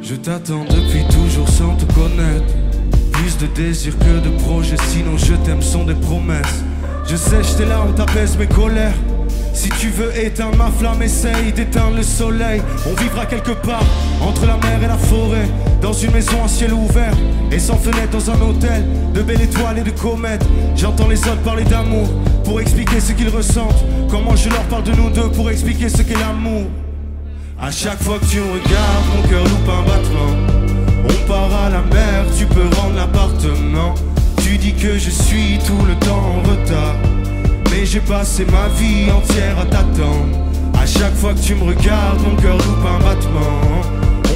Je t'attends depuis toujours sans te connaître. Plus de désirs que de projets, sinon je t'aime sont des promesses. Je sèche tes larmes, t'apaises mes colères. Si tu veux éteindre ma flamme, essaye d'éteindre le soleil. On vivra quelque part, entre la mer et la forêt, dans une maison à ciel ouvert et sans fenêtre, dans un hôtel de belles étoiles et de comètes. J'entends les autres parler d'amour pour expliquer ce qu'ils ressentent. Comment je leur parle de nous deux pour expliquer ce qu'est l'amour. À chaque fois que tu me regardes, mon cœur loupe un battement. On part à la mer, tu peux rendre l'appartement. Tu dis que je suis tout le temps en retard, mais j'ai passé ma vie entière à t'attendre. À chaque fois que tu me regardes, mon cœur loupe un battement.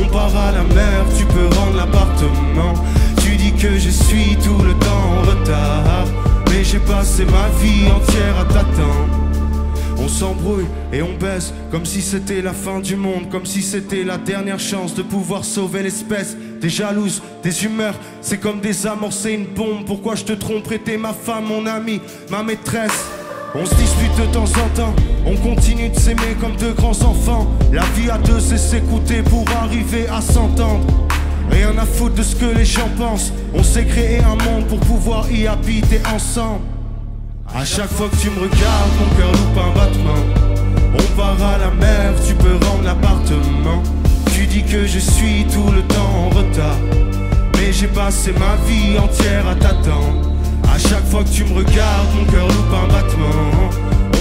On part à la mer, tu peux rendre l'appartement. Tu dis que je suis tout le temps en retard, mais j'ai passé ma vie entière à t'attendre. On s'embrouille et on baisse comme si c'était la fin du monde, comme si c'était la dernière chance de pouvoir sauver l'espèce. T'es jalouse, tes humeurs, c'est comme désamorcer une bombe. Pourquoi je te tromperais, t'es ma femme, mon amie, ma maîtresse. On se dispute de temps en temps, on continue de s'aimer comme deux grands enfants. La vie à deux c'est s'écouter pour arriver à s'entendre. Rien à foutre de ce que les gens pensent, on s'est créé un monde pour pouvoir y habiter ensemble. À chaque fois que tu me regardes, mon cœur loupe un battement. On part à la mer, tu peux rendre l'appartement. Tu dis que je suis tout le temps en retard, mais j'ai passé ma vie entière à t'attendre. À chaque fois que tu me regardes, mon cœur loupe un battement.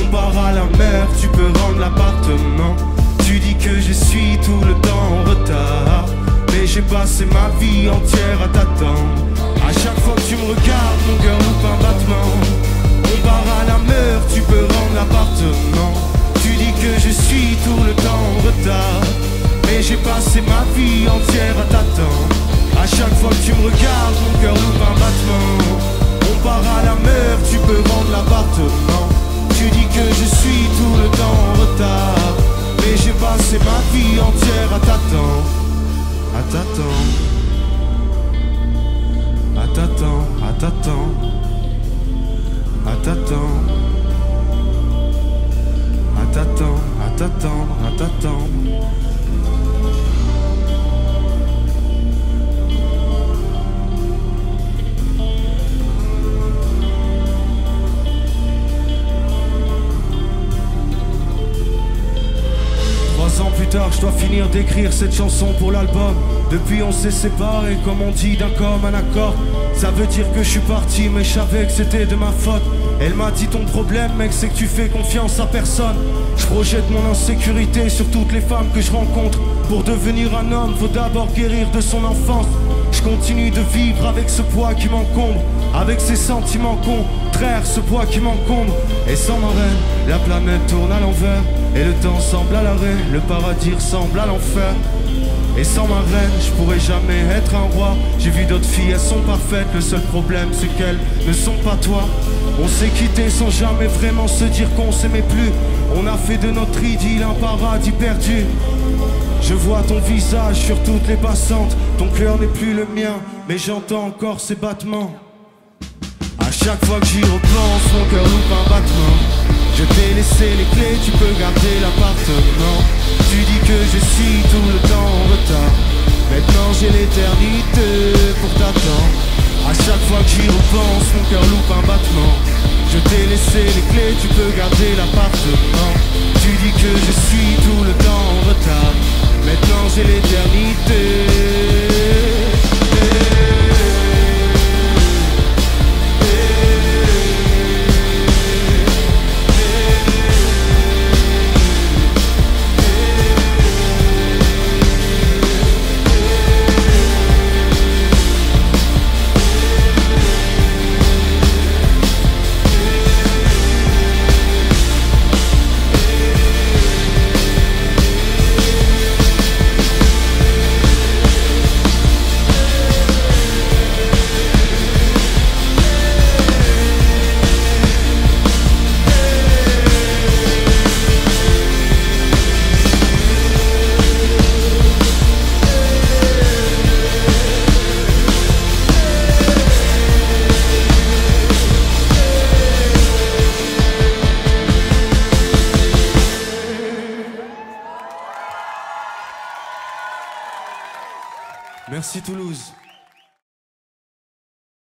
On part à la mer, tu peux rendre l'appartement. Tu dis que je suis tout le temps en retard, mais j'ai passé ma vie entière à t'attendre. À chaque fois que tu me regardes, mon cœur loupe un battement. On part à la mer, tu peux rendre l'appartement. Tu dis que je suis tout le temps en retard, mais j'ai passé ma vie entière à t'attendre. À chaque fois que tu me regardes, mon cœur loupe un battement. On part à la mer, tu peux rendre l'appartement. Tu dis que je suis tout le temps en retard, mais j'ai passé ma vie entière à t'attendre. À t'attendre. À t'attendre, à t'attendre. À t'attendre. À t'attendre, à t'attendre, à t'attendre. 3 ans plus tard, je dois finir d'écrire cette chanson pour l'album. Depuis on s'est séparés, comme on dit, d'un commun accord. Ça veut dire que je suis parti, mais je savais que c'était de ma faute. Elle m'a dit ton problème mec, c'est que tu fais confiance à personne. Je projette mon insécurité sur toutes les femmes que je rencontre. Pour devenir un homme, faut d'abord guérir de son enfance. Je continue de vivre avec ce poids qui m'encombre, avec ces sentiments contraires, ce poids qui m'encombre. Et sans ma reine, la planète tourne à l'envers, et le temps semble à l'arrêt, le paradis ressemble à l'enfer. Et sans ma reine, je pourrais jamais être un roi. J'ai vu d'autres filles, elles sont parfaites. Le seul problème, c'est qu'elles ne sont pas toi. On s'est quitté sans jamais vraiment se dire qu'on s'aimait plus. On a fait de notre idylle un paradis perdu. Je vois ton visage sur toutes les passantes. Ton cœur n'est plus le mien, mais j'entends encore ses battements. À chaque fois que j'y repense, mon cœur loupe un battement. Je t'ai laissé les clés, tu peux garder l'appartement. Tu dis que je suis tout le temps en retard. Maintenant j'ai l'éternité pour t'attendre. À chaque fois que j'y repense, mon cœur loupe un battement. Je t'ai laissé les clés, tu peux garder l'appartement. Tu dis que je suis tout le temps en retard. Maintenant j'ai l'éternité. Merci Toulouse.